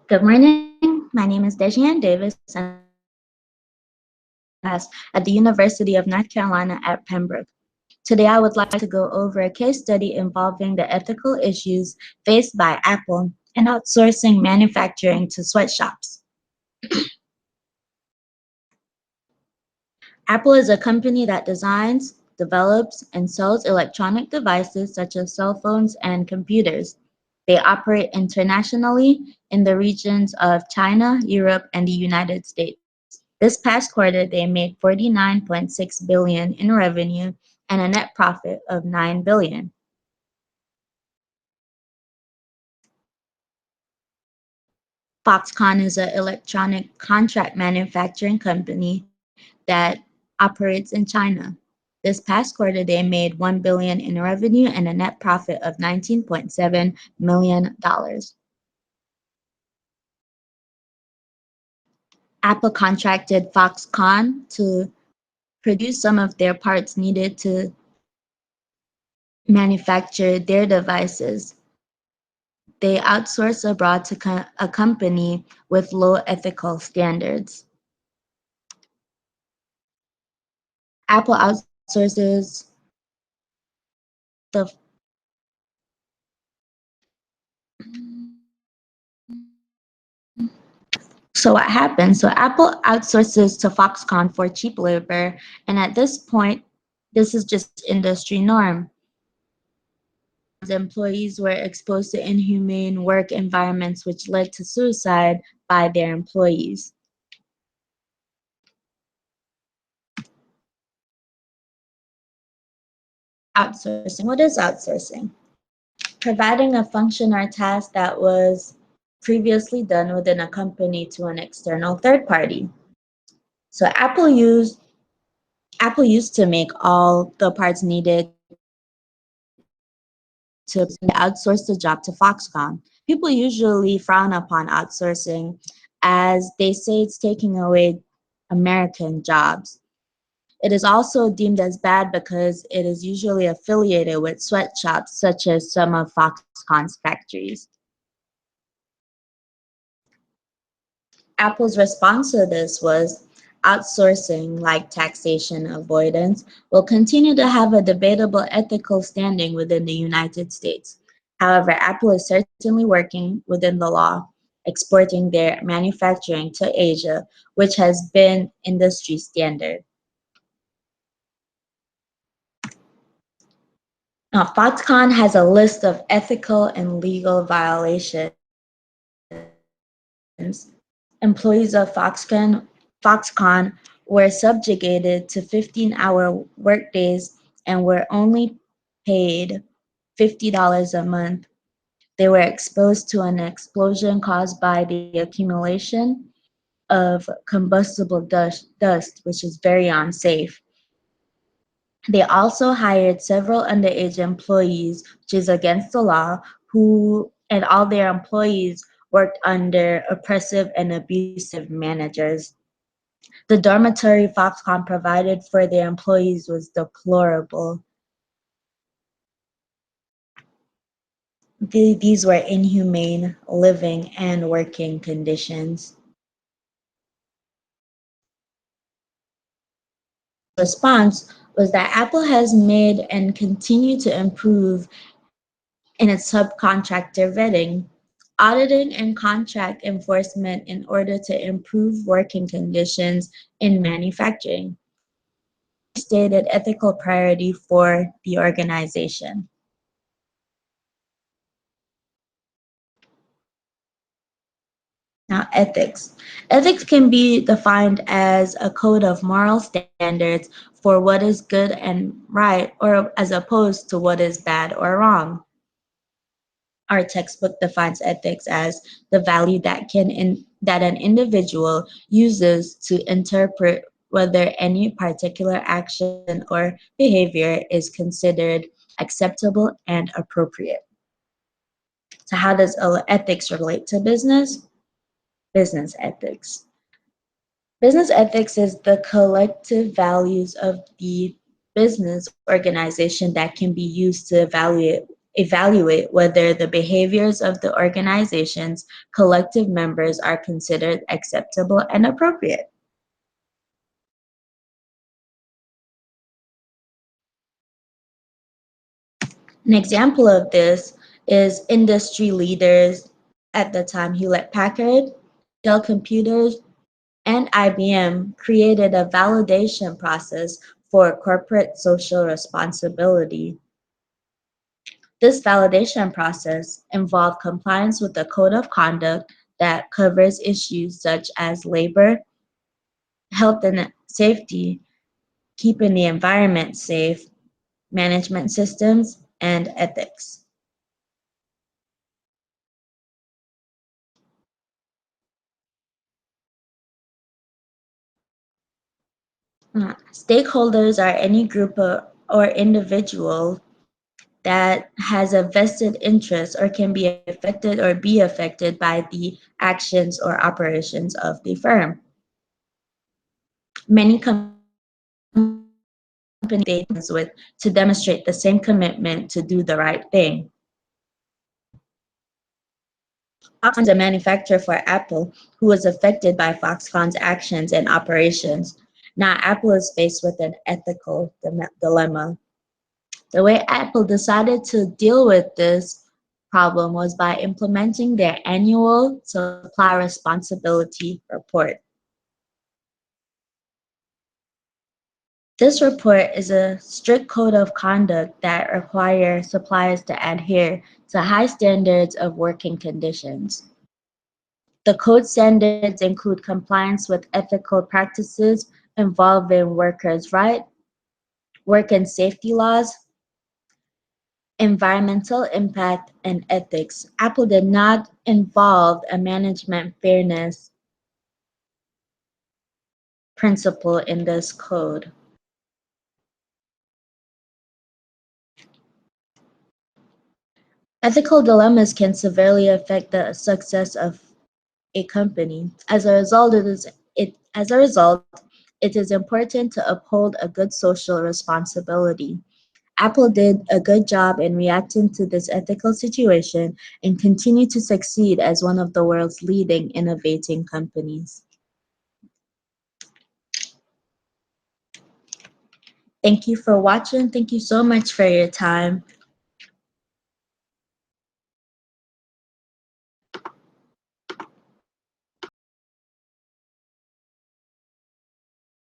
Good morning. My name is Dejian Davis, and I'm a senior class at the University of North Carolina at Pembroke. Today, I would like to go over a case study involving the ethical issues faced by Apple in outsourcing manufacturing to sweatshops. Apple is a company that designs, develops, and sells electronic devices such as cell phones and computers. They operate internationally in the regions of China, Europe, and the United States. This past quarter, they made 49.6 billion in revenue and a net profit of 9 billion. Foxconn is an electronic contract manufacturing company that operates in China. This past quarter, they made 1 billion in revenue and a net profit of $19.7 million. Apple contracted Foxconn to produce some of their parts needed to manufacture their devices. They outsource abroad to a company with low ethical standards. Apple outsources the So what happens? So Apple outsources to Foxconn for cheap labor, and at this point, this is just industry norm. Employees were exposed to inhumane work environments, which led to suicide by their employees. Outsourcing. What is outsourcing? Providing a function or task that was previously done within a company to an external third party. So Apple used to make all the parts needed to outsource the job to Foxconn. People usually frown upon outsourcing as they say it's taking away American jobs. It is also deemed as bad because it is usually affiliated with sweatshops such as some of Foxconn's factories. Apple's response to this was outsourcing, like taxation avoidance, will continue to have a debatable ethical standing within the United States. However, Apple is certainly working within the law, exporting their manufacturing to Asia, which has been industry standard. Now, Foxconn has a list of ethical and legal violations. Employees of Foxconn were subjugated to 15-hour workdays and were only paid $50 a month. They were exposed to an explosion caused by the accumulation of combustible dust, which is very unsafe. They also hired several underage employees, which is against the law, and all their employees worked under oppressive and abusive managers. The dormitory Foxconn provided for their employees was deplorable. These were inhumane living and working conditions. The response was that Apple has made and continue to improve in its subcontractor vetting, auditing, and contract enforcement in order to improve working conditions in manufacturing. Stated ethical priority for the organization. Now, ethics. Ethics can be defined as a code of moral standards for what is good and right, or as opposed to what is bad or wrong. Our textbook defines ethics as the value that an individual uses to interpret whether any particular action or behavior is considered acceptable and appropriate. So how does ethics relate to business? Business ethics. Business ethics is the collective values of the business organization that can be used to evaluate whether the behaviors of the organization's collective members are considered acceptable and appropriate. An example of this is industry leaders at the time Hewlett Packard, Dell Computers, and IBM created a validation process for corporate social responsibility. This validation process involved compliance with a code of conduct that covers issues such as labor, health and safety, keeping the environment safe, management systems, and ethics. Stakeholders are any group or individual that has a vested interest or can be affected or be affected by the actions or operations of the firm. Many companies with to demonstrate the same commitment to do the right thing. Foxconn is a manufacturer for Apple, who was affected by Foxconn's actions and operations. Now Apple is faced with an ethical dilemma. The way Apple decided to deal with this problem was by implementing their annual supply responsibility report. This report is a strict code of conduct that requires suppliers to adhere to high standards of working conditions. The code standards include compliance with ethical practices involving workers' rights, work and safety laws, environmental impact, and ethics. Apple did not involve a management fairness principle in this code. Ethical dilemmas can severely affect the success of a company. As a result, it is important to uphold a good social responsibility. Apple did a good job in reacting to this ethical situation and continue to succeed as one of the world's leading innovating companies. Thank you for watching. Thank you so much for your time.